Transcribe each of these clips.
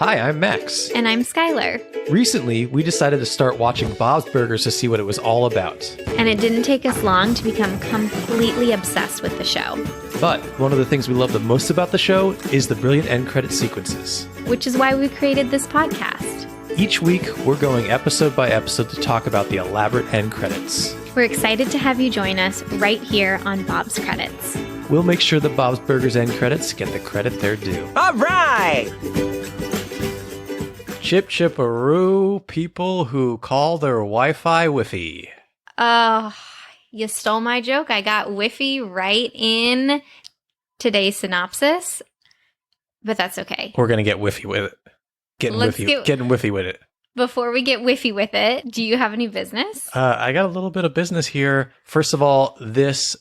Hi, I'm Max. And I'm Skylar. Recently, we decided to start watching Bob's Burgers to see what it was all about. And it didn't take us long to become completely obsessed with the show. But one of the things we love the most about the show is the brilliant end credit sequences. Which is why we created this podcast. Each week, we're going episode by episode to talk about the elaborate end credits. We're excited to have you join us right here on Bob's Credits. We'll make sure that Bob's Burgers end credits get the credit they're due. All right! Chip chipperoo, people who call their Wi-Fi Wi-Fi. Oh, you stole my joke. I got Wi-Fi right in today's synopsis, but that's okay. We're going to get Wi-Fi with it. Getting Wi-Fi with it. Before we get Wi-Fi with it, do you have any business? I got a little bit of business here. First of all, this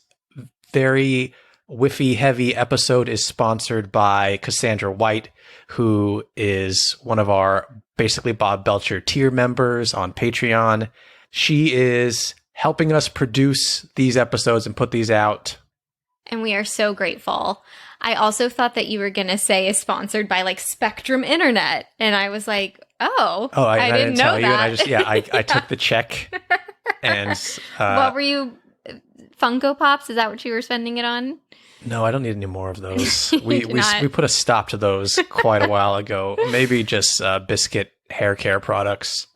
very Wi-Fi heavy episode is sponsored by Cassandra White, who is one of our basically Bob Belcher tier members on Patreon. She is helping us produce these episodes and put these out. And we are so grateful. I also thought that you were going to say is sponsored by like Spectrum Internet. And I was like, I didn't know tell that. You. And I took the check. And what were you, Funko Pops? Is that what you were spending it on? No, I don't need any more of those. We put a stop to those quite a while ago. Maybe just biscuit hair care products.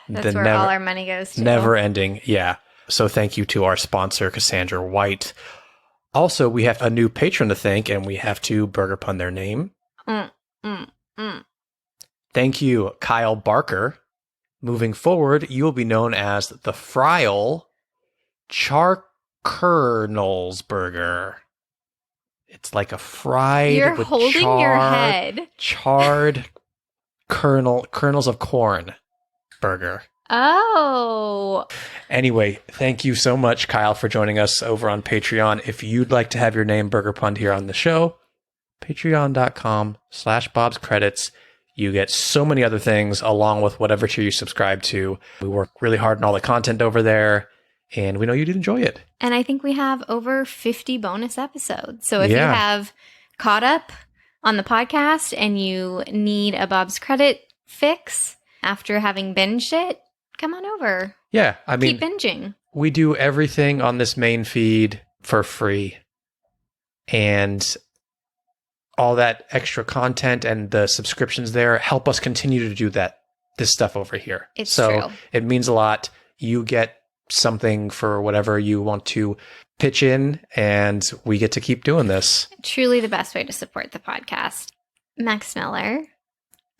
That's where all our money goes to. Never ending. Yeah. So thank you to our sponsor, Cassandra White. Also, we have a new patron to thank, and we have to burger pun their name. Thank you, Kyle Barker. Moving forward, you will be known as the Frial Charkernels Burger. It's like a fried You're with holding your head. Charred kernels of corn burger. Oh. Anyway, thank you so much, Kyle, for joining us over on Patreon. If you'd like to have your name burger punned here on the show, patreon.com/BobsCredits. You get so many other things along with whatever tier you subscribe to. We work really hard on all the content over there, and we know you'd enjoy it. And I think we have over 50 bonus episodes. So if you have caught up on the podcast and you need a Bob's Credit fix after having binged it, come on over. Yeah, I mean, keep binging. We do everything on this main feed for free. And all that extra content and the subscriptions there help us continue to do this stuff over here. It's true. It means a lot. You get something for whatever you want to pitch in, and we get to keep doing this. Truly the best way to support the podcast. Max Miller.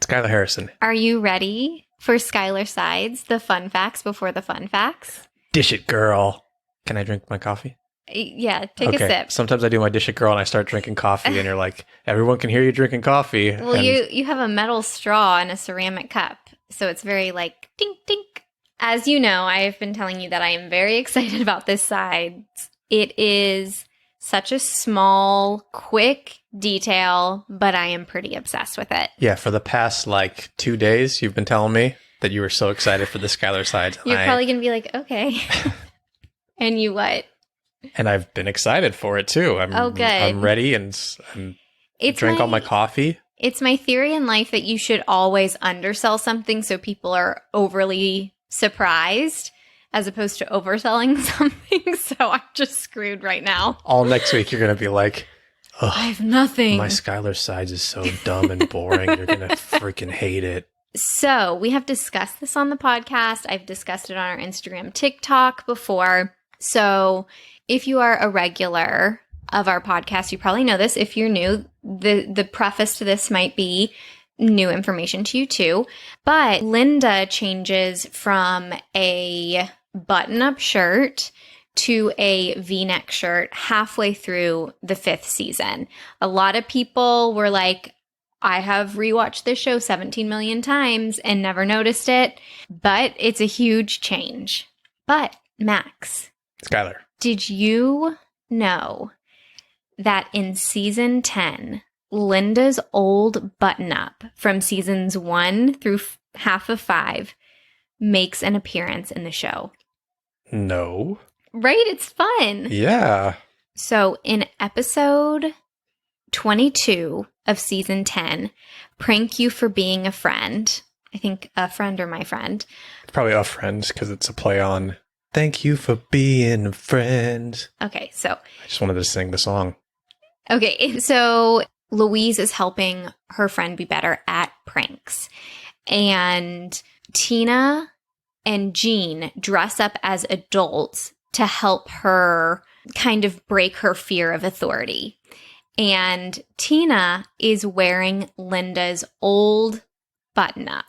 Skylar Harrison. Are you ready for Skylar Sides, the fun facts before the fun facts? Dish it, girl. Can I drink my coffee? Yeah, take a sip. Sometimes I do my dish it, girl, and I start drinking coffee, and you're like, everyone can hear you drinking coffee. Well, you have a metal straw and a ceramic cup, so it's very like dink dink. As you know, I have been telling you that I am very excited about this side. It is such a small, quick detail, but I am pretty obsessed with it. Yeah, for the past 2 days, you've been telling me that you were so excited for the Skylar side. You're probably going to be like, okay. And you what? And I've been excited for it too. Good. I'm ready and drank all my coffee. It's my theory in life that you should always undersell something so people are overly surprised as opposed to overselling something. So I'm just screwed right now. All next week, you're going to be like, I have nothing. My Skylar sides is so dumb and boring. You're going to freaking hate it. So we have discussed this on the podcast. I've discussed it on our Instagram, TikTok before. So if you are a regular of our podcast, you probably know this. If you're new, the preface to this might be new information to you too. But Linda changes from a button-up shirt to a V-neck shirt halfway through the 5th season. A lot of people were like, I have rewatched this show 17 million times and never noticed it, but it's a huge change. But Max. Skylar. Did you know that in season 10, Linda's old button-up from seasons 1 through half of 5 makes an appearance in the show? No. Right? It's fun. Yeah. So in episode 22 of season 10, Prank You for Being a Friend. I think a friend or my friend. Probably a friend because it's a play on Thank You for Being a Friend. Okay, so. I just wanted to sing the song. Okay, so Louise is helping her friend be better at pranks. And Tina and Jean dress up as adults to help her kind of break her fear of authority. And Tina is wearing Linda's old button-up.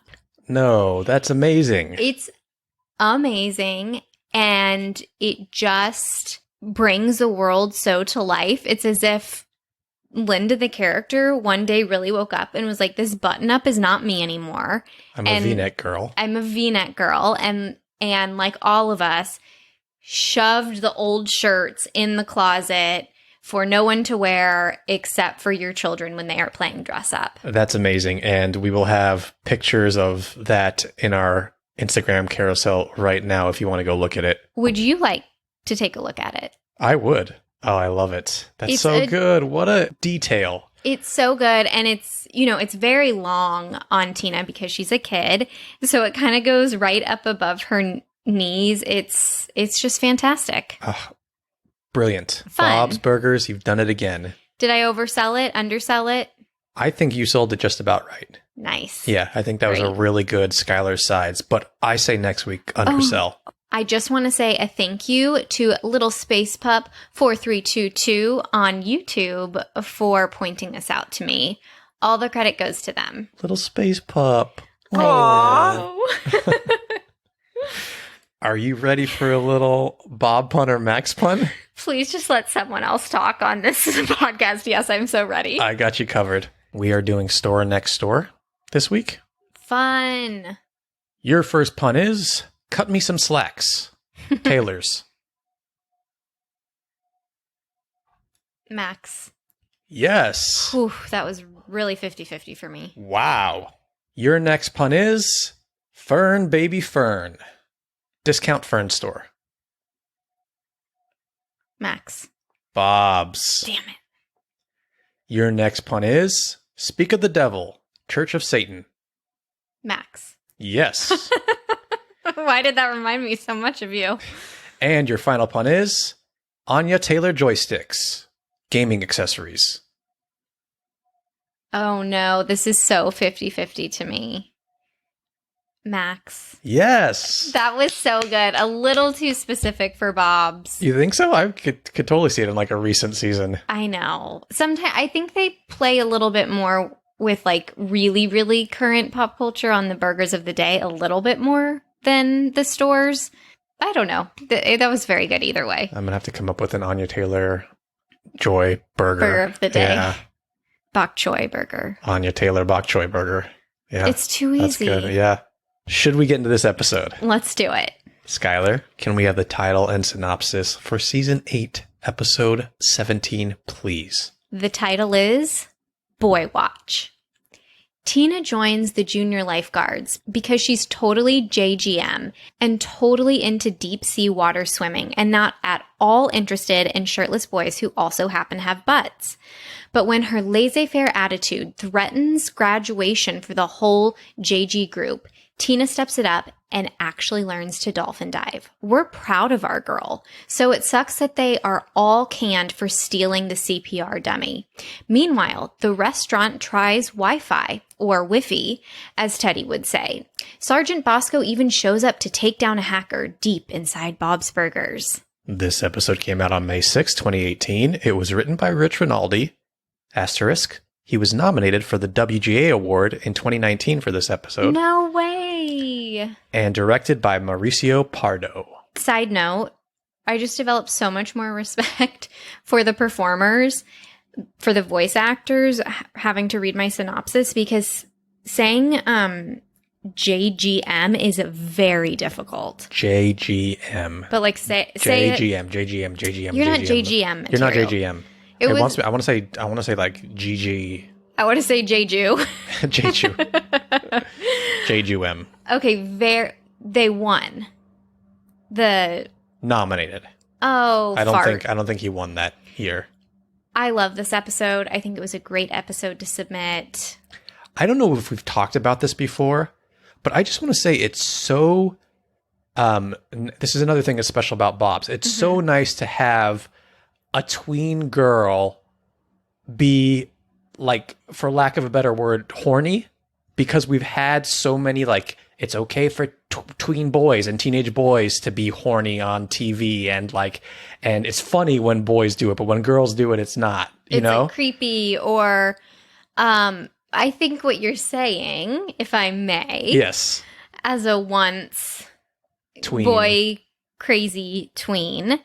No, that's amazing. It's amazing, and it just brings the world so to life. It's as if Linda, the character, one day really woke up and was like, this button-up is not me anymore. I'm a V-neck girl. I'm a V-neck girl. And like all of us, shoved the old shirts in the closet for no one to wear except for your children when they are playing dress up. That's amazing. And we will have pictures of that in our Instagram carousel right now if you want to go look at it. Would you like to take a look at it? I would. Oh, I love it. That's so good. What a detail. It's so good. And it's, it's very long on Tina because she's a kid. So it kind of goes right up above her knees. It's just fantastic. Brilliant. Fun. Bob's Burgers, you've done it again. Did I oversell it? Undersell it? I think you sold it just about right. Nice. Yeah, I think that was a really good Skylar's Sides, but I say next week undersell. I just want to say a thank you to Little Space Pup 4322 on YouTube for pointing this out to me. All the credit goes to them. Little Space Pup. Aww. Are you ready for a little Bob pun or Max pun? Please just let someone else talk on this podcast. Yes, I'm so ready. I got you covered. We are doing Store Next Door this week. Fun. Your first pun is, cut me some slacks. Tailors. Max. Yes. Whew, that was really 50-50 for me. Wow. Your next pun is, Fern Baby Fern. Discount fern store. Max. Bob's. Damn it. Your next pun is, speak of the devil, Church of Satan. Max. Yes. Why did that remind me so much of you? And your final pun is, Anya Taylor joysticks, gaming accessories. Oh no, this is so 50-50 to me. Max. Yes. That was so good. A little too specific for Bob's. You think so? I could totally see it in like a recent season. I know. Sometimes I think they play a little bit more with like really, really current pop culture on the burgers of the day, a little bit more than the stores. I don't know. That was very good either way. I'm going to have to come up with an Anya Taylor Joy burger. Burger of the day. Yeah. Bok choy burger. Anya Taylor bok choy burger. Yeah. It's too easy. That's good. Yeah. Should we get into this episode? Let's do it. Skylar, can we have the title and synopsis for Season 8, Episode 17, please? The title is Boywatch. Tina joins the junior lifeguards because she's totally JGM and totally into deep sea water swimming and not at all interested in shirtless boys who also happen to have butts. But when her laissez-faire attitude threatens graduation for the whole JG group, Tina steps it up and actually learns to dolphin dive. We're proud of our girl. So it sucks that they are all canned for stealing the CPR dummy. Meanwhile, the restaurant tries Wi-Fi, or Wi-Fi, as Teddy would say. Sergeant Bosco even shows up to take down a hacker deep inside Bob's Burgers. This episode came out on May 6, 2018. It was written by Rich Rinaldi. Asterisk. He was nominated for the WGA Award in 2019 for this episode. No way! And directed by Mauricio Pardo. Side note, I just developed so much more respect for the performers, for the voice actors, having to read my synopsis, because saying JGM is very difficult. JGM. But like say JGM, JGM, JGM. You're not JGM. You're not JGM. I want to say like GG. I want to say Jeju. Jeju. JGM. Okay, they won. The nominated. Oh, I don't think he won that year. I love this episode. I think it was a great episode to submit. I don't know if we've talked about this before, but I just want to say it's so, this is another thing that's special about Bob's. It's so nice to have a tween girl be, like, for lack of a better word, horny, because we've had so many, like, it's okay for tween boys and teenage boys to be horny on TV, and it's funny when boys do it, but when girls do it, it's not, you know? Like creepy, or I think what you're saying, if I may. Yes. As a once tween boy crazy tween,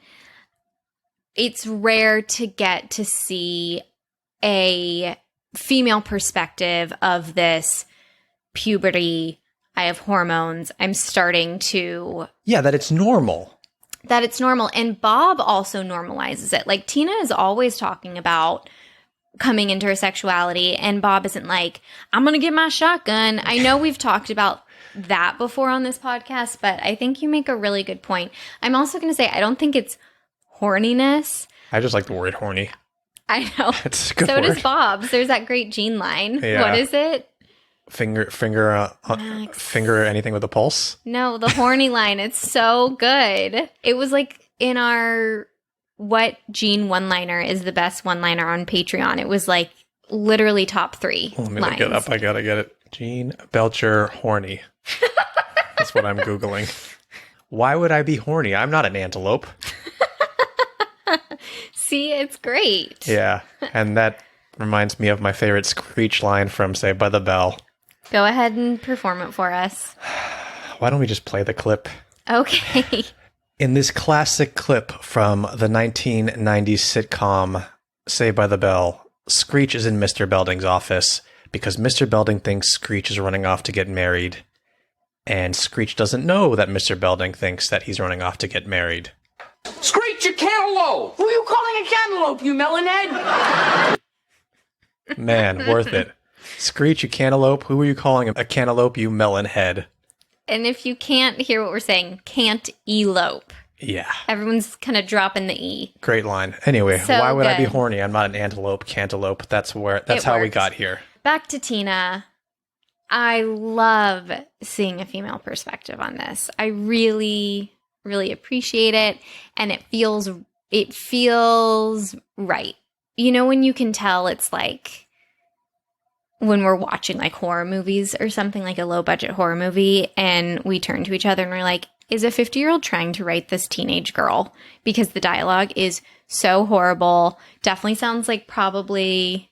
it's rare to get to see a female perspective of this puberty. I have hormones. I'm starting to... Yeah, that it's normal. That it's normal. And Bob also normalizes it. Like, Tina is always talking about coming into her sexuality, and Bob isn't like, I'm going to get my shotgun. I know we've talked about that before on this podcast, but I think you make a really good point. I'm also going to say, I don't think it's horniness. I just like the word horny. I know. It's a good so word. does Bob's. There's that great Gene line. Yeah. What is it? Finger anything with a pulse. No, the horny line. It's so good. It was like in our what Gene one-liner is the best one-liner on Patreon. It was like literally top 3 Let me lines. look it up. I gotta get it. Gene Belcher horny. That's what I'm Googling. Why would I be horny? I'm not an antelope. See, it's great. Yeah, and that reminds me of my favorite Screech line from Saved by the Bell. Go ahead and perform it for us. Why don't we just play the clip? Okay. In this classic clip from the 1990s sitcom Saved by the Bell, Screech is in Mr. Belding's office because Mr. Belding thinks Screech is running off to get married, and Screech doesn't know that Mr. Belding thinks that he's running off to get married. Screech, you cantaloupe! Who are you calling a cantaloupe, you melonhead? Man, worth it. Screech, you cantaloupe. Who are you calling a cantaloupe, you melon head? And if you can't hear what we're saying, can't elope. Yeah. Everyone's kind of dropping the E. Great line. Anyway, So why would I be good. horny? I'm not an antelope, cantaloupe. That's It how we works. got here. Back to Tina. I love seeing a female perspective on this. I really, really appreciate it. And it feels right. You know, when you can tell it's like when we're watching like horror movies or something, like a low budget horror movie, and we turn to each other and we're like, is a 50-year-old trying to write this teenage girl? Because the dialogue is so horrible. Definitely sounds like probably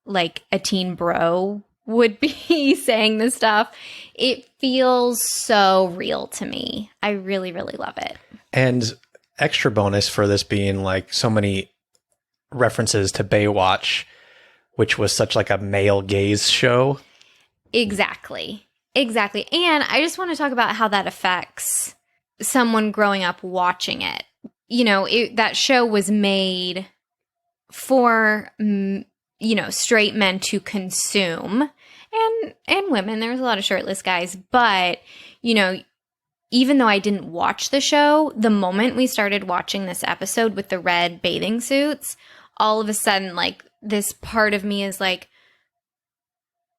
like a teen bro would be saying this stuff. It feels so real to me. I really, really love it. And extra bonus for this being like so many references to Baywatch, which was such like a male gaze show. Exactly. And I just want to talk about how that affects someone growing up watching it. You know, that show was made for, straight men to consume, and women. There was a lot of shirtless guys, but, even though I didn't watch the show, the moment we started watching this episode with the red bathing suits, all of a sudden, like, this part of me is like,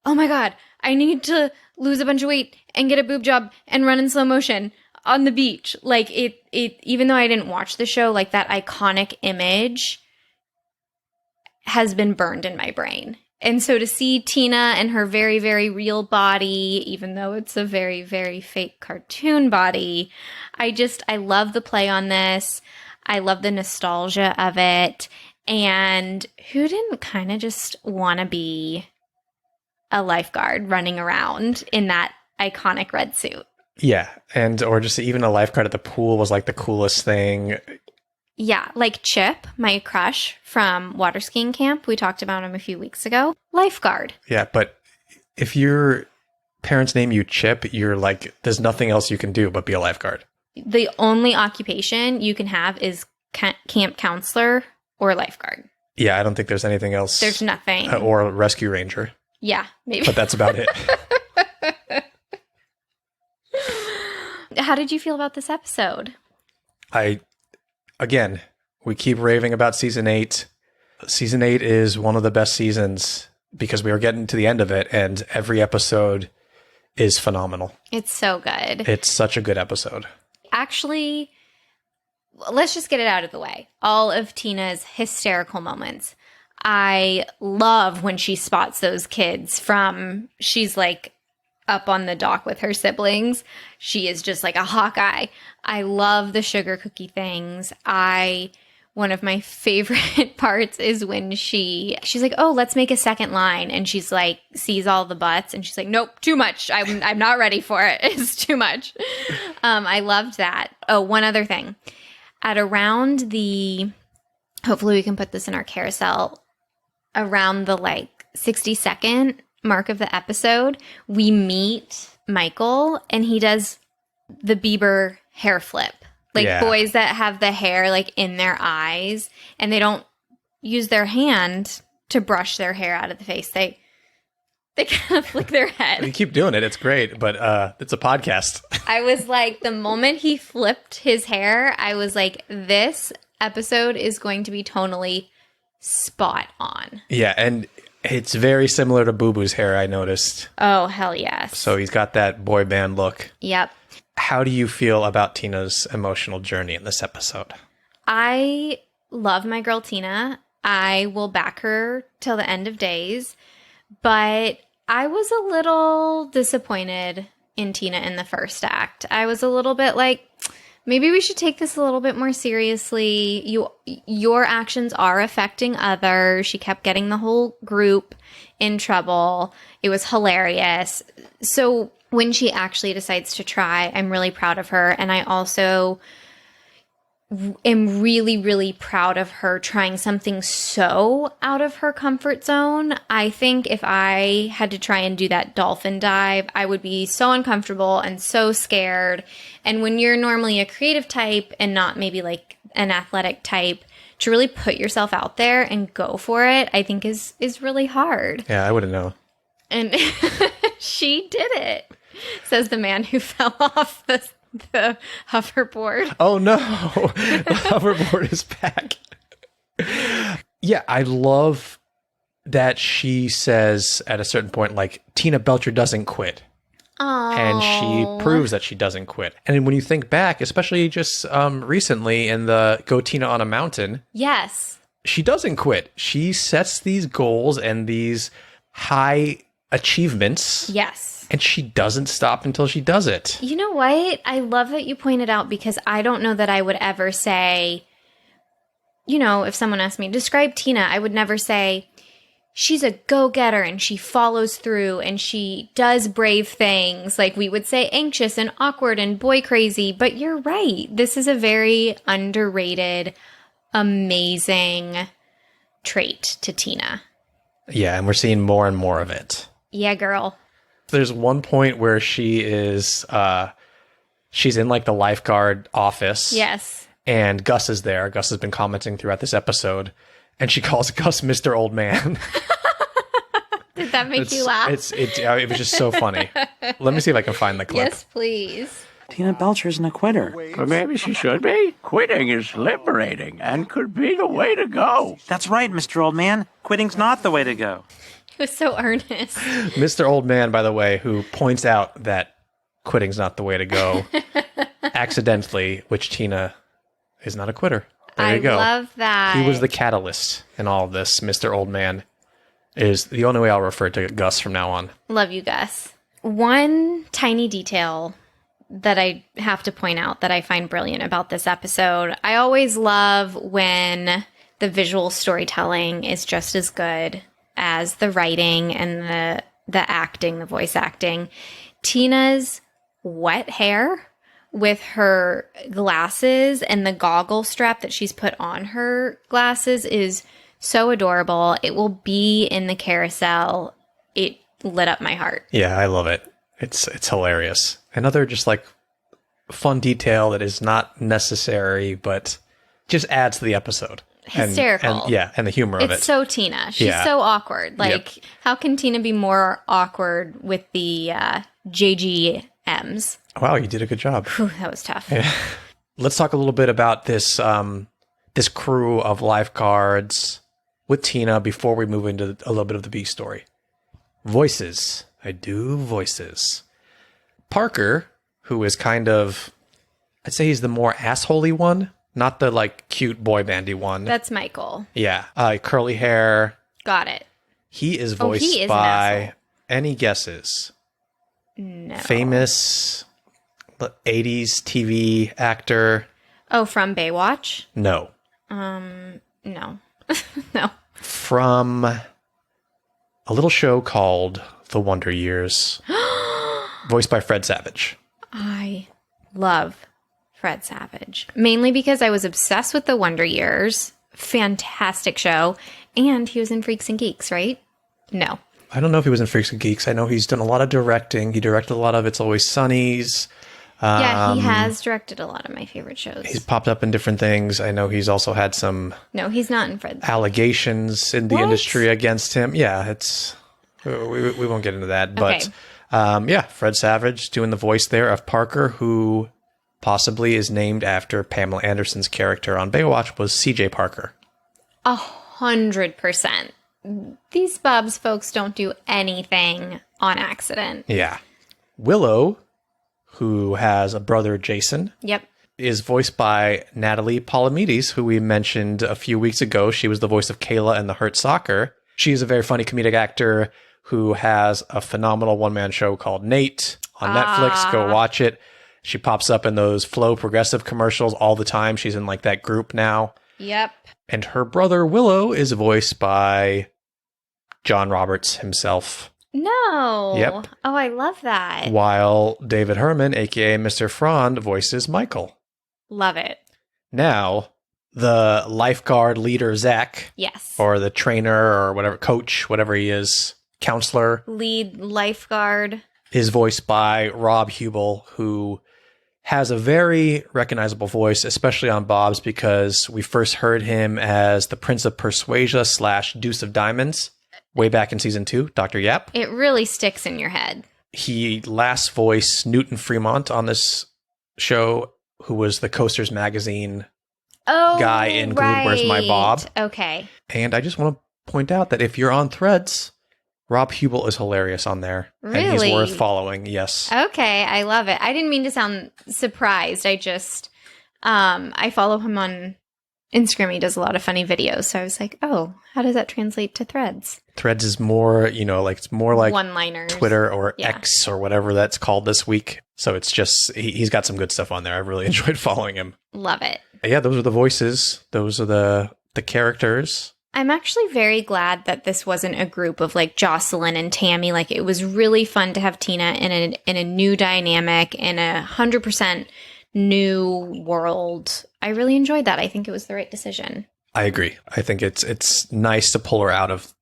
oh my God, I need to lose a bunch of weight and get a boob job and run in slow motion on the beach. Like, it even though I didn't watch the show, like, that iconic image has been burned in my brain. And so to see Tina and her very, very real body, even though it's a very, very fake cartoon body, I love the play on this. I love the nostalgia of it. And who didn't kind of just want to be a lifeguard running around in that iconic red suit? Yeah. Or just even a lifeguard at the pool was like the coolest thing. Yeah, like Chip, my crush from water skiing camp. We talked about him a few weeks ago. Lifeguard. Yeah, but if your parents name you Chip, you're like, there's nothing else you can do but be a lifeguard. The only occupation you can have is camp counselor or lifeguard. Yeah, I don't think there's anything else. There's nothing. Or a rescue ranger. Yeah, maybe. But that's about it. How did you feel about this episode? Again, we keep raving about season 8. Season 8 is one of the best seasons because we are getting to the end of it, and every episode is phenomenal. It's so good. It's such a good episode. Actually, let's just get it out of the way. All of Tina's hysterical moments. I love when she spots those kids she's like up on the dock with her siblings. She is just like a Hawkeye. I love the sugar cookie things. One of my favorite parts is when she's like, oh, let's make a second line. And she's like, sees all the butts and she's like, nope, too much. I'm not ready for it. It's too much. I loved that. Oh, one other thing. At around hopefully we can put this in our carousel, around the 60-second mark of the episode, we meet Michael and he does the Bieber hair flip. Boys that have the hair in their eyes and they don't use their hand to brush their hair out of the face. They kind of flick their head. You keep doing it. It's great, but it's a podcast. I was like, the moment he flipped his hair, I was like, this episode is going to be tonally spot on. Yeah, and it's very similar to Boo Boo's hair, I noticed. Oh, hell yes. So he's got that boy band look. Yep. How do you feel about Tina's emotional journey in this episode? I love my girl Tina. I will back her till the end of days. But I was a little disappointed in Tina in the first act. I was a little bit like, maybe we should take this a little bit more seriously. Your actions are affecting others. She kept getting the whole group in trouble. It was hilarious. So when she actually decides to try, I'm really proud of her. And I also am really, really proud of her trying something so out of her comfort zone. I think if I had to try and do that dolphin dive, I would be so uncomfortable and so scared. And when you're normally a creative type and not maybe an athletic type, to really put yourself out there and go for it, I think is really hard. Yeah, I wouldn't know. And she did it, says the man who fell off the hoverboard. Oh no, the hoverboard is back. Yeah, I love that she says at a certain point, Tina Belcher doesn't quit. Aww. And she proves that she doesn't quit. And when you think back, especially just recently in the Go Tina on a Mountain. Yes. She doesn't quit. She sets these goals and these high achievements. Yes. And she doesn't stop until she does it. You know what? I love that you pointed out because I don't know that I would ever say, if someone asked me, describe Tina, I would never say, she's a go-getter and she follows through and she does brave things. We would say anxious and awkward and boy crazy. But you're right. This is a very underrated, amazing trait to Tina. Yeah, and we're seeing more and more of it. Yeah, girl. There's one point where she is, she's in the lifeguard office. Yes. And Gus is there. Gus has been commenting throughout this episode. And she calls Gus Mr. Old Man. Did that make you laugh? It was just so funny. Let me see if I can find the clip. Yes, please. Tina Belcher isn't a quitter. But maybe she should be. Quitting is liberating and could be the way to go. That's right, Mr. Old Man. Quitting's not the way to go. He was so earnest. Mr. Old Man, by the way, who points out that quitting's not the way to go accidentally, which Tina is not a quitter. There you go. I love that. He was the catalyst in all of this. Mr. Old Man is the only way I'll refer to Gus from now on. Love you, Gus. One tiny detail that I have to point out that I find brilliant about this episode. I always love when the visual storytelling is just as good as the writing and the acting, the voice acting. Tina's wet hair with her glasses and the goggle strap that she's put on her glasses is so adorable. It will be in the carousel. It lit up my heart. Yeah, I love it. It's hilarious. Another just fun detail that is not necessary, but just adds to the episode. Hysterical. And the humor of it. It's so Tina. She's so awkward. How can Tina be more awkward with the JGMs? Wow, you did a good job. Whew, that was tough. Yeah. Let's talk a little bit about this this crew of lifeguards. with Tina before we move into a little bit of the B story. Voices. I do voices. Parker, who is kind of, I'd say he's the more assholey one, not the like cute boy bandy one. That's Michael. Yeah. Curly hair. Got it. He is voiced he is an by, asshole. any guesses? No. Famous 80s TV actor. Oh, from Baywatch? No. No. No. From a little show called The Wonder Years. Voiced by Fred Savage. I love Fred Savage. Mainly because I was obsessed with The Wonder Years. Fantastic show. And he was in Freaks and Geeks, right? No. I don't know if he was in Freaks and Geeks. I know he's done a lot of directing. He directed a lot of It's Always Sunny's. Yeah, he has directed a lot of my favorite shows. He's popped up in different things. I know he's also had some No, he's not in Fred. allegations in the What? industry against him. Yeah, it's we won't get into that. But Okay. yeah, Fred Savage doing the voice there of Parker, who possibly is named after Pamela Anderson's character on Baywatch, was CJ Parker. 100%. These Bubs folks don't do anything on accident. Yeah. Willow, who has a brother, Jason, Yep. is voiced by Natalie Palamides, who we mentioned a few weeks ago. She was the voice of Kayla in The Hurt Soccer. She's a very funny comedic actor who has a phenomenal one-man show called Nate on Netflix. Go watch it. She pops up in those Flow Progressive commercials all the time. She's in like that group now. Yep. And her brother, Willow, is voiced by John Roberts himself. No. Yep. Oh, I love that. While David Herman, aka Mr. Frond, voices Michael. Love it. Now, the lifeguard leader, Zach, Yes. or the trainer or whatever, coach, whatever he is, counselor, Lead lifeguard. is voiced by Rob Hubel, who has a very recognizable voice, especially on Bob's, because we first heard him as the Prince of Persuasia / Deuce of Diamonds way back in season 2, Dr. Yap. It really sticks in your head. He last voiced Newton Fremont on this show, who was the Coasters magazine Oh, guy in Glued Where's My Bob. Okay. And I just want to point out that if you're on Threads, Rob Hubel is hilarious on there. And he's Really? worth following, yes. Okay, I love it. I didn't mean to sound surprised. I just, I follow him on Instagram. He does a lot of funny videos. So I was like, oh, how does that translate to Threads? Threads is more, like it's more like One-liners. Twitter or Yeah. X or whatever that's called this week. So it's just, he's got some good stuff on there. I've really enjoyed following him. Love it. Yeah, those are the voices. Those are the characters. I'm actually very glad that this wasn't a group of like Jocelyn and Tammy. Like it was really fun to have Tina in a new dynamic, in 100% new world. I really enjoyed that. I think it was the right decision. I agree. I think it's nice to pull her out of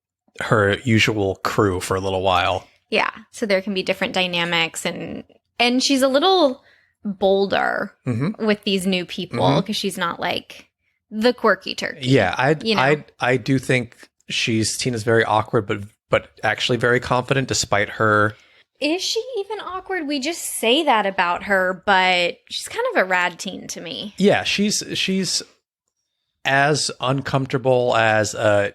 her usual crew for a little while. Yeah. So there can be different dynamics and she's a little bolder with these new people because she's not like the quirky turkey. Yeah, you know? I do think Tina's very awkward, but actually very confident despite her. Is she even awkward? We just say that about her, but she's kind of a rad teen to me. Yeah, she's as uncomfortable as a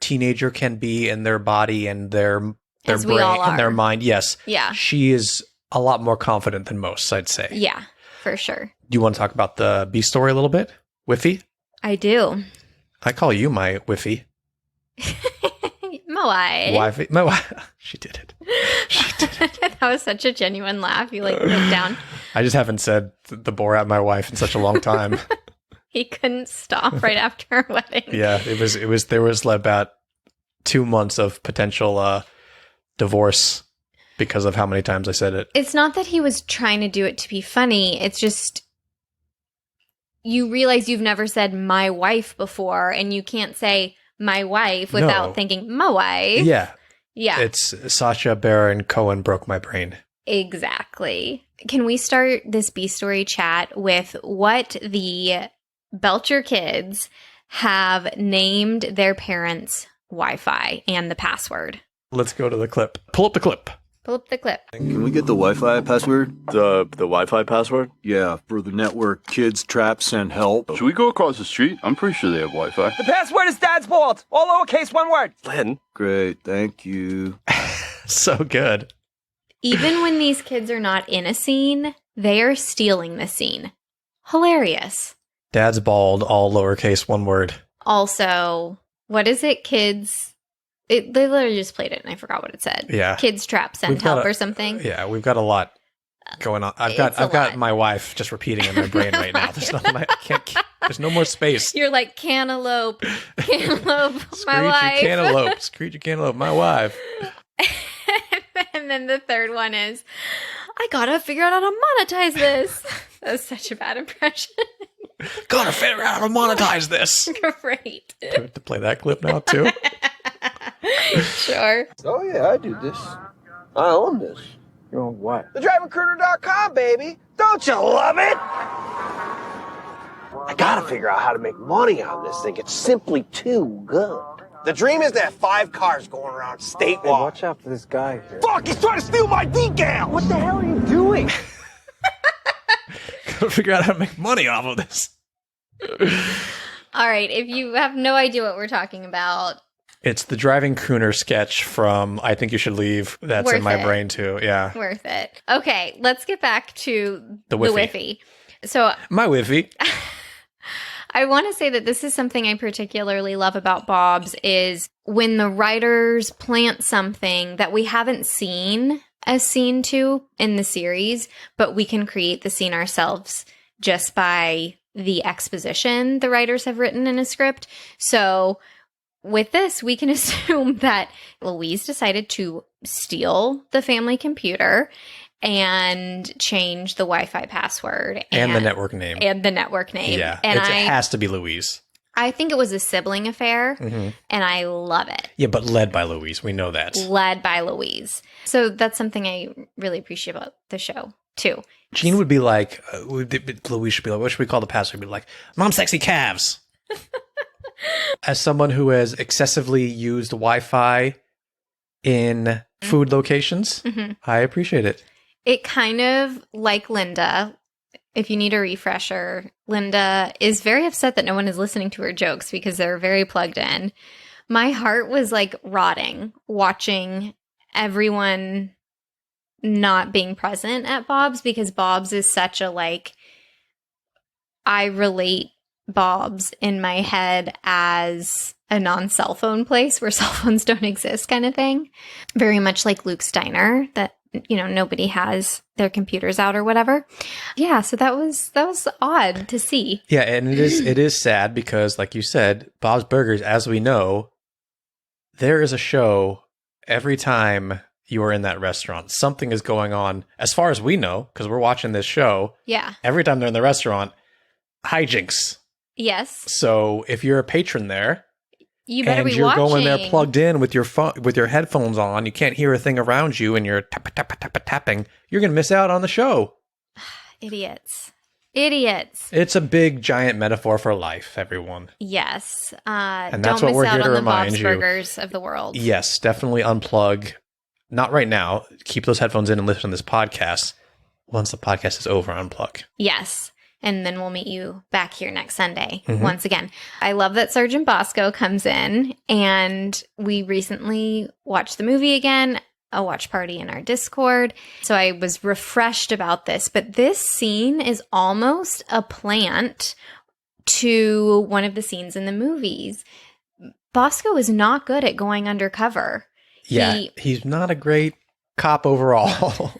teenager can be in their body and their As we brain all and their are. mind. Yes. Yeah. She is a lot more confident than most, I'd say. Yeah, for sure. Do you want to talk about the B story a little bit? Whiffy? I do. I call you my Whiffy. Moai. Wifey. My wife. She did it. She did it. That was such a genuine laugh. You like broke down. I just haven't said the Borat my wife in such a long time. He couldn't stop right after our wedding. Yeah, it was there was about 2 months of potential divorce because of how many times I said it. It's not that he was trying to do it to be funny. It's just you realize you've never said my wife before and you can't say my wife without No. thinking my wife. Yeah. Yeah. It's Sacha Baron Cohen broke my brain. Exactly. Can we start this B story chat with what the Belcher kids have named their parents' Wi-Fi and the password? Let's go to the clip. Pull up the clip. Pull up the clip. Can we get the Wi-Fi password? The Wi-Fi password? Yeah, for the network, kids, traps, and help. Should we go across the street? I'm pretty sure they have Wi-Fi. The password is Dad's Bald. All lowercase, one word. Len? Great, thank you. So good. Even when these kids are not in a scene, they are stealing the scene. Hilarious. Dad's bald, all lowercase, one word. Also, what is it, kids? They literally just played it and I forgot what it said. Yeah. Kids trap send We've got help a- or something. Yeah, we've got a lot going on. I've got lot. my wife just repeating in my brain right now. There's nothing I can't. There's no more space. You're like cantaloupe, my Screech wife. your cantaloupe. Screech your cantaloupe. My wife. And then the third one is, I gotta figure out how to monetize this. That's such a bad impression. Gotta figure out how to monetize this. Great. Do we have to play that clip now too? Sure. Oh, yeah, I do this. I own this. You own what? TheDriveRecruiter.com, baby. Don't you love it? I gotta figure out how to make money on this thing. It's simply too good. The dream is to have 5 cars going around statewide. Hey, watch out for this guy here. Fuck, he's trying to steal my decal! What the hell are you doing? Gotta figure out how to make money off of this. All right. If you have no idea what we're talking about, It's the driving crooner sketch from I Think You Should Leave. That's Worth in my it. brain too. Yeah. worth it. Okay. Let's get back to The Whiffy. So My Whiffy. I want to say that this is something I particularly love about Bob's is when the writers plant something that we haven't seen a scene to in the series, but we can create the scene ourselves just by the exposition the writers have written in a script. So with this, we can assume that Louise decided to steal the family computer and change the Wi-Fi password And the network name. And the network name. Yeah. And it has to be Louise. I think it was a sibling affair, Mm-hmm. and I love it. Yeah, but led by Louise. We know that. Led by Louise. So that's something I really appreciate about the show, too. Gene would be like, Louise should be like, what should we call the password? Be like, Mom, sexy calves. As someone who has excessively used Wi-Fi in food locations, I appreciate it. It kind of, like Linda, if you need a refresher, Linda is very upset that no one is listening to her jokes because they're very plugged in. My heart was like rotting watching everyone not being present at Bob's because Bob's is such a I relate Bob's in my head as a non-cell phone place where cell phones don't exist kind of thing. Very much like Luke's Diner that, nobody has their computers out or whatever. Yeah, so that was odd to see. Yeah, and it is sad because, like you said, Bob's Burgers, as we know, there is a show every time you are in that restaurant. Something is going on, as far as we know, because we're watching this show. Yeah. Every time they're in the restaurant, hijinks. Yes. So if you're a patron there, You better and be you're watching. going there plugged in with your phone, with your headphones on, you can't hear a thing around you, and you're tapping, you're going to miss out on the show. Idiots. It's a big, giant metaphor for life, everyone. Yes. And that's don't what we're miss here out to on the remind Bob's you. Burgers of the world. Yes, definitely unplug. Not right now. Keep those headphones in and listen to this podcast. Once the podcast is over, unplug. Yes. And then we'll meet you back here next Sunday Mm-hmm. once again. I love that Sergeant Bosco comes in, and we recently watched the movie again, a watch party in our Discord. So I was refreshed about this, but this scene is almost a plant to one of the scenes in the movies. Bosco is not good at going undercover. Yeah, he's not a great cop overall.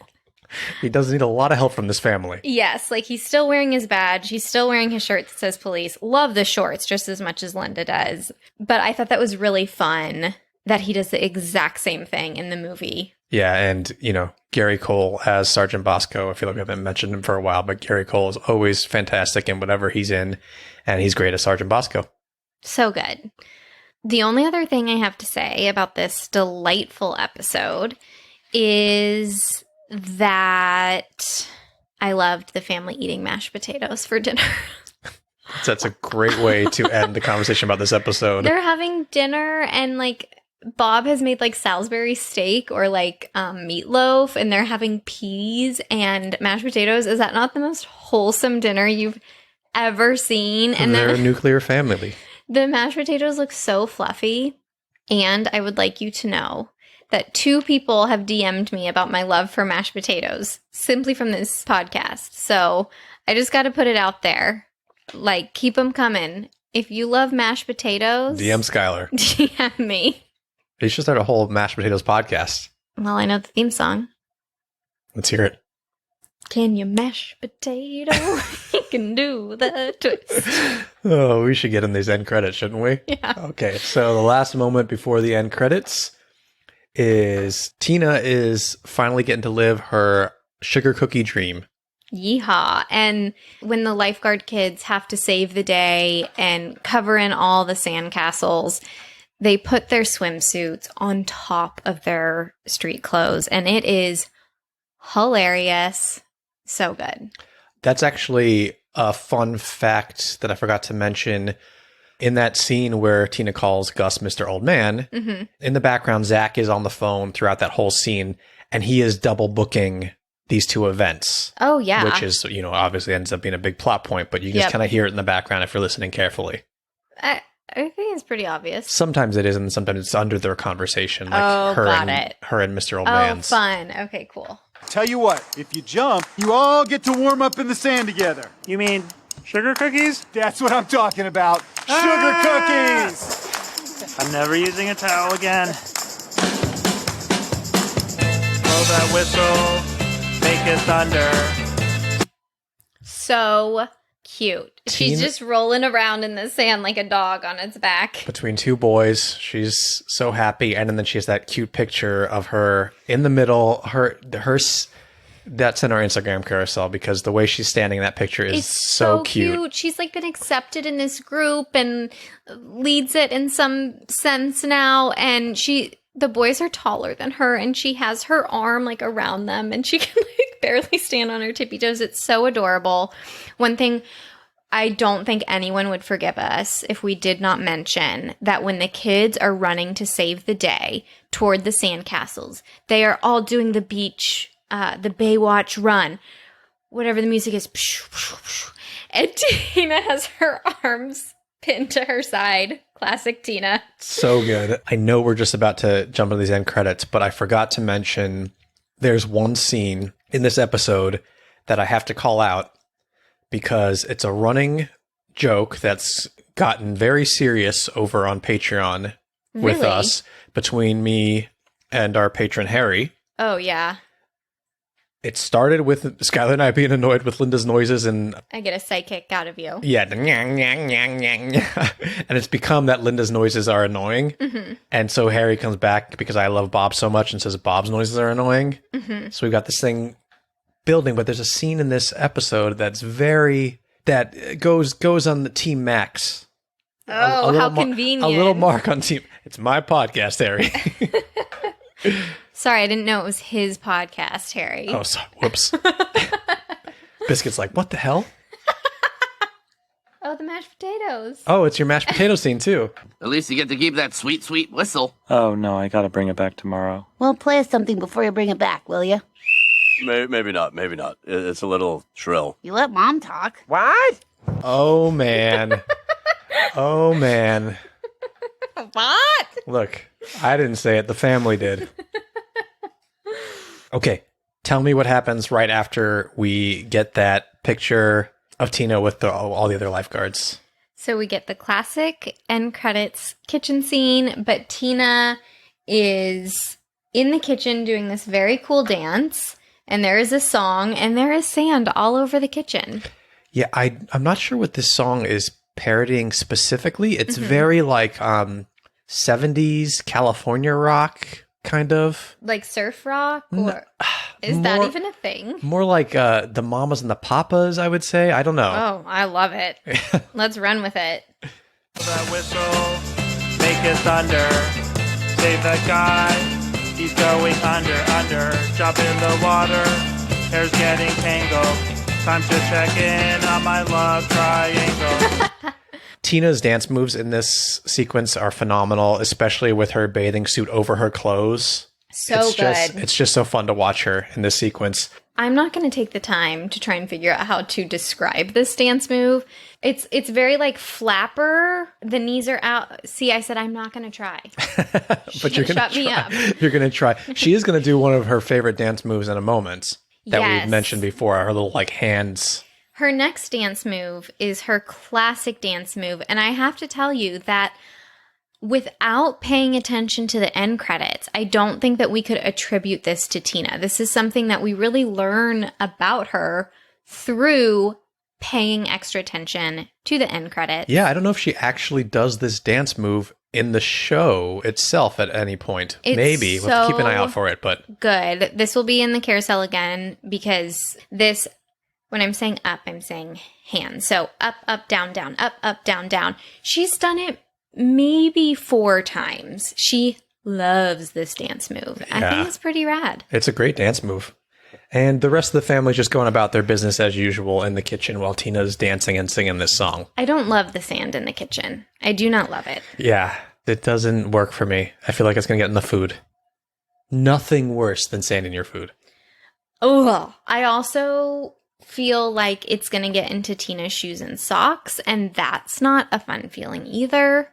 He does need a lot of help from this family. Yes, he's still wearing his badge. He's still wearing his shirt that says police. Love the shorts just as much as Linda does. But I thought that was really fun that he does the exact same thing in the movie. Yeah, and, Gary Cole as Sergeant Bosco, I feel like we haven't mentioned him for a while, but Gary Cole is always fantastic in whatever he's in, and he's great as Sergeant Bosco. So good. The only other thing I have to say about this delightful episode is that I loved the family eating mashed potatoes for dinner. That's a great way to end the conversation about this episode. They're having dinner and Bob has made like Salisbury steak or like meatloaf, and they're having peas and mashed potatoes. Is that not the most wholesome dinner you've ever seen? And They're a nuclear family. the mashed potatoes look so fluffy. And I would like you to know that 2 people have DM'd me about my love for mashed potatoes simply from this podcast. So I just got to put it out there. Like, keep them coming. If you love mashed potatoes, DM Skylar. DM me. You should start a whole mashed potatoes podcast. Well, I know the theme song. Let's hear it. Can you mash potato? You can do the twist. Oh, we should get in these end credits, shouldn't we? Yeah. Okay, so the last moment before the end credits is Tina is finally getting to live her sugar cookie dream. Yeehaw. And when the lifeguard kids have to save the day and cover in all the sandcastles, they put their swimsuits on top of their street clothes, and it is hilarious. So good. That's actually a fun fact that I forgot to mention. In that scene where Tina calls Gus Mr. Old Man, in the background, Zach is on the phone throughout that whole scene, and he is double booking these 2 events. Oh, yeah. Which is, obviously ends up being a big plot point, but you just kind of hear it in the background if you're listening carefully. I think it's pretty obvious. Sometimes it is, and sometimes it's under their conversation, like her and Mr. Old Oh, Man's. fun. Okay, cool. Tell you what, if you jump, you all get to warm up in the sand together. You mean sugar cookies? That's what I'm talking about. Sugar cookies! I'm never using a towel again. Blow that whistle, make it thunder. So cute. She's just rolling around in the sand like a dog on its back. Between 2 boys, she's so happy, and then she has that cute picture of her in the middle. That's in our Instagram carousel because the way she's standing in that picture is so cute. She's like been accepted in this group and leads it in some sense now, and the boys are taller than her, and she has her arm like around them, and she can like barely stand on her tippy toes. It's so adorable. One thing, I don't think anyone would forgive us if we did not mention that when the kids are running to save the day toward the sandcastles, they are all doing the beach, the Baywatch run, whatever the music is. And Tina has her arms pinned to her side. Classic Tina. So good. I know we're just about to jump into these end credits, but I forgot to mention there's one scene in this episode that I have to call out because it's a running joke that's gotten very serious over on Patreon with us between me and our patron Harry. Oh, yeah. It started with Skylar and I being annoyed with Linda's noises, and I get a sight kick out of you. yeah, the nyang, nyang, nyang, nyang. And it's become that Linda's noises are annoying. Mm-hmm. And so Harry comes back because I love Bob so much and says Bob's noises are annoying. Mm-hmm. So we've got this thing building, but there's a scene in this episode that goes on the Team Max. Oh, how convenient. A little mark on Team. It's my podcast, Harry. Sorry, I didn't know it was his podcast, Harry. Oh, sorry. Whoops. Biscuit's like, what the hell? Oh, the mashed potatoes. Oh, it's your mashed potato scene, too. At least you get to keep that sweet, sweet whistle. Oh, no, I gotta bring it back tomorrow. Well, play us something before you bring it back, will you? Maybe not. It's a little shrill. You let Mom talk. What? Oh, man. Oh, man. What? Look, I didn't say it. The family did. Okay, tell me what happens right after we get that picture of Tina with all the other lifeguards. So we get the classic end credits kitchen scene, but Tina is in the kitchen doing this very cool dance, and there is a song, and there is sand all over the kitchen. Yeah, I'm not sure what this song is parodying specifically. It's very like 70s California rock. Kind of like surf rock, or is that even a thing? More like the Mamas and the Papas, I would say. I don't know. Oh, I love it. Let's run with it. That whistle, make it thunder. Save that guy, he's going under. Jump in the water, hair's getting tangled. Time to check in on my love triangle. Tina's dance moves in this sequence are phenomenal, especially with her bathing suit over her clothes. It's just so fun to watch her in this sequence. I'm not going to take the time to try and figure out how to describe this dance move. It's very like flapper. The knees are out. See, I said I'm not going to try. But you're going to try. You're going to try. She is going to do one of her favorite dance moves in a moment that we've mentioned before. Her little like hands. Her next dance move is her classic dance move. And I have to tell you that without paying attention to the end credits, I don't think that we could attribute this to Tina. This is something that we really learn about her through paying extra attention to the end credits. Yeah, I don't know if she actually does this dance move in the show itself at any point. Maybe. We'll have to keep an eye out for it, but good. This will be in the carousel again because this, when I'm saying up, I'm saying hand. So up, up, down, down, up, down, down. She's done it maybe 4 times. She loves this dance move. I think it's pretty rad. It's a great dance move. And the rest of the family just going about their business as usual in the kitchen while Tina's dancing and singing this song. I don't love the sand in the kitchen. I do not love it. Yeah, it doesn't work for me. I feel like it's going to get in the food. Nothing worse than sand in your food. Oh, I also feel like it's going to get into Tina's shoes and socks, and that's not a fun feeling either.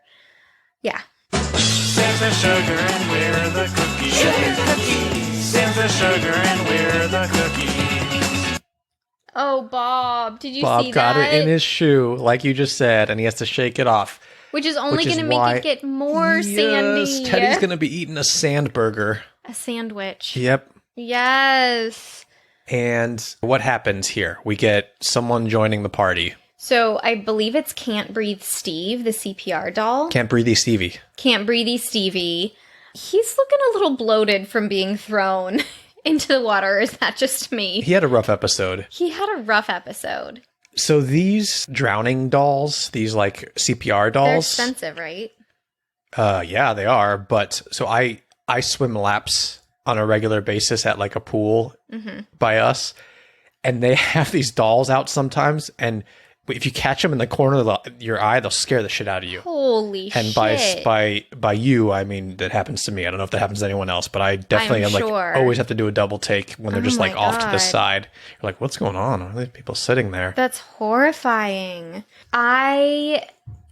Yeah. Sam's the sugar and we're the cookies. Sugar cookies. Sam's the sugar and we're the cookies. Oh, Bob, did you see that? Bob got it in his shoe, like you just said, and he has to shake it off. Which is only going to make it get more sandy. Teddy's going to be eating a sand burger. A sandwich. Yep. Yes. And what happens here? We get someone joining the party. So I believe it's Can't Breathe Steve, the CPR doll. Can't Breathe Stevie. Can't Breathe Stevie. He's looking a little bloated from being thrown into the water. Is that just me? He had a rough episode. He had a rough episode. So these drowning dolls, these like CPR dolls. They're expensive, right? Yeah, they are. But so I swim laps on a regular basis at like a pool by us. And they have these dolls out sometimes. And if you catch them in the corner of your eye, they'll scare the shit out of you. Holy shit. And by you, I mean, that happens to me. I don't know if that happens to anyone else, but I definitely am like always have to do a double take when they're just like off to the side. You're like, what's going on? Are there people sitting there? That's horrifying. I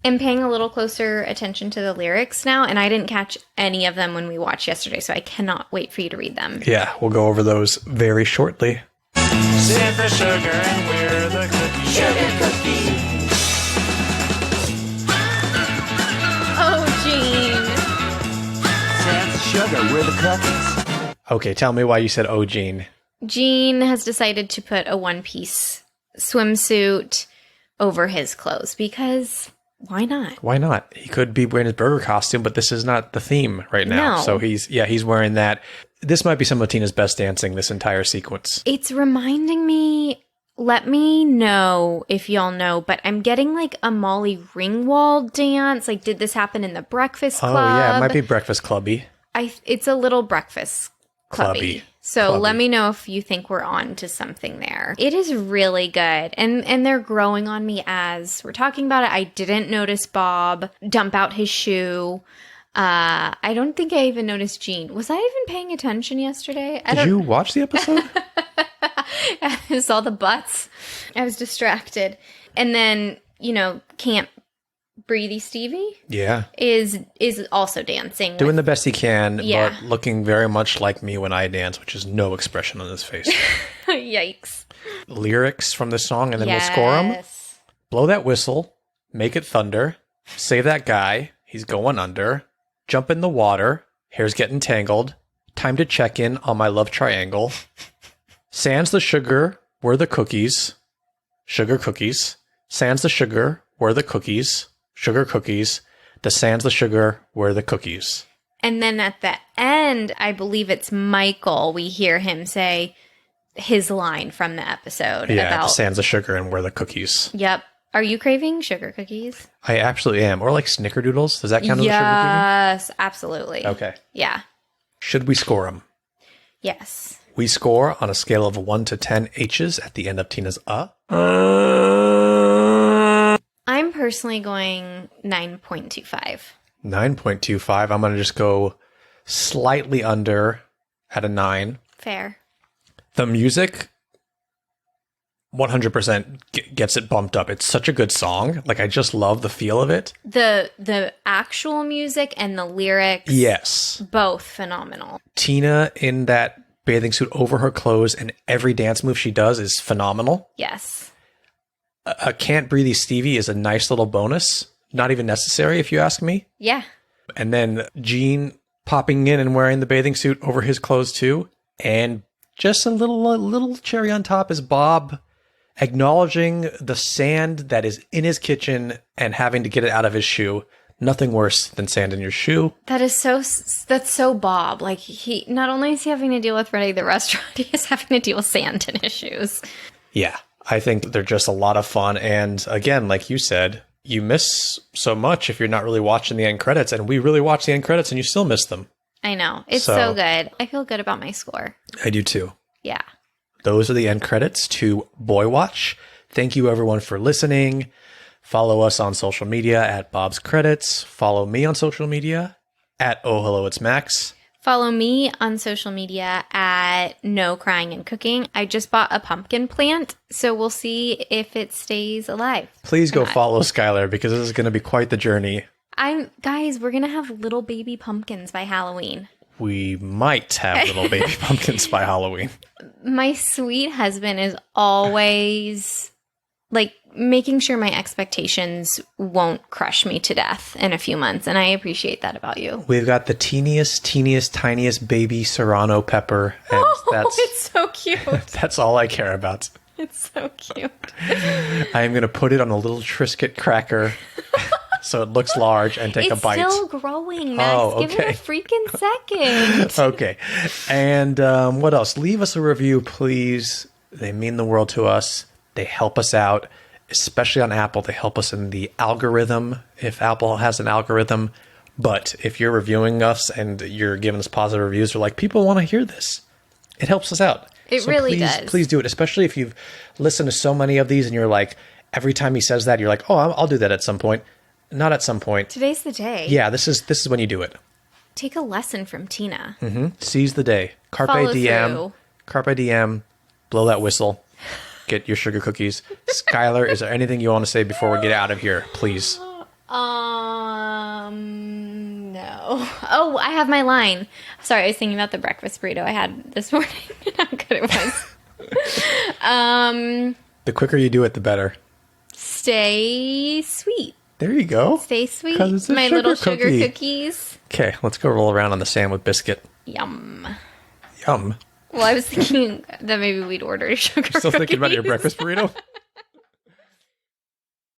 am paying a little closer attention to the lyrics now, and I didn't catch any of them when we watched yesterday, so I cannot wait for you to read them. Yeah, we'll go over those very shortly. Sam's the sugar and we're the cookies. Sugar cookies. Oh, Gene. Sam's the sugar, we're the cookies. Okay, tell me why you said, oh, Gene. Gene has decided to put a one-piece swimsuit over his clothes because why not? Why not? He could be wearing his burger costume, but this is not the theme right now. No. So he's wearing that. This might be some of Tina's best dancing, this entire sequence. It's reminding me, let me know if y'all know, but I'm getting like a Molly Ringwald dance. Like, did this happen in the Breakfast Club? Oh, yeah, it might be Breakfast Clubby. It's a little Breakfast Clubby. So Clubby. let me know if you think we're on to something there. It is really good. And they're growing on me as we're talking about it. I didn't notice Bob dump out his shoe. I don't think I even noticed Gene. Was I even paying attention yesterday? Did you watch the episode? I saw the butts. I was distracted. And then, Can't Breathe Stevie is also dancing. Doing the best he can, Yeah. but looking very much like me when I dance, which is no expression on his face. Yikes. Lyrics from the song, and then we'll score them. Blow that whistle. Make it thunder. Save that guy. He's going under. Jump in the water. Hair's getting tangled. Time to check in on my love triangle. Sans the sugar. We're the cookies. Sugar cookies. Sans the sugar. We're the cookies. Sugar cookies. The sans the sugar. We're the cookies. And then at the end, I believe it's Michael. We hear him say his line from the episode. Yeah, about the sans the sugar and we're the cookies. Yep. Are you craving sugar cookies? I absolutely am. Or like snickerdoodles. Does that count as a sugar Yes, absolutely. cookie? Okay. Yeah. Should we score them? Yes. We score on a scale of 1 to 10 H's at the end of Tina's I'm personally going 9.25. 9.25. I'm going to just go slightly under at a 9. Fair. The music 100% gets it bumped up. It's such a good song. Like, I just love the feel of it. The actual music and the lyrics. Yes. Both phenomenal. Tina in that bathing suit over her clothes and every dance move she does is phenomenal. Yes. A Can't Breathe Stevie is a nice little bonus. Not even necessary, if you ask me. Yeah. And then Gene popping in and wearing the bathing suit over his clothes too. And just a little cherry on top is Bob acknowledging the sand that is in his kitchen and having to get it out of his shoe. Nothing worse than sand in your shoe. That's so Bob. Like, he not only is he having to deal with running the restaurant, he is having to deal with sand in his shoes. Yeah, I think they're just a lot of fun. And again, like you said, you miss so much if you're not really watching the end credits. And we really watch the end credits and you still miss them. I know. It's so good. I feel good about my score. I do too. Yeah. Those are the end credits to Boywatch. Thank you everyone for listening. Follow us on social media at Bob's Credits. Follow me on social media at Oh Hello It's Max. Follow me on social media at No Crying and Cooking. I just bought a pumpkin plant, so we'll see if it stays alive. Please go follow Skylar because this is going to be quite the journey. Guys, we're going to have little baby pumpkins by Halloween. We might have little baby pumpkins by Halloween. My sweet husband is always like making sure my expectations won't crush me to death in a few months. And I appreciate that about you. We've got the teeniest, tiniest baby serrano pepper. And it's so cute. That's all I care about. It's so cute. I am going to put it on a little Triscuit cracker so it looks large and take a bite. It's still growing, Max. Oh, Give it a freaking second. Okay. And what else? Leave us a review, please. They mean the world to us. They help us out, especially on Apple. They help us in the algorithm, if Apple has an algorithm. But if you're reviewing us and you're giving us positive reviews, we're like, people want to hear this. It helps us out. It really does. Please do it, especially if you've listened to so many of these and you're like, every time he says that, you're like, oh, I'll do that at some point. Not at some point. Today's the day. Yeah, this is when you do it. Take a lesson from Tina. Mm-hmm. Seize the day. Follow diem. through. Carpe diem. Blow that whistle. Get your sugar cookies. Skylar, is there anything you want to say before we get out of here, please? No. Oh, I have my line. Sorry, I was thinking about the breakfast burrito I had this morning and how good it was. The quicker you do it, the better. Stay sweet. There you go. Stay sweet. 'Cause it's a My sugar little sugar cookie. cookies. Okay, let's go roll around on the sand with biscuit. Yum. Yum. Well, I was thinking that maybe we'd order sugar Still cookies. thinking about your breakfast burrito?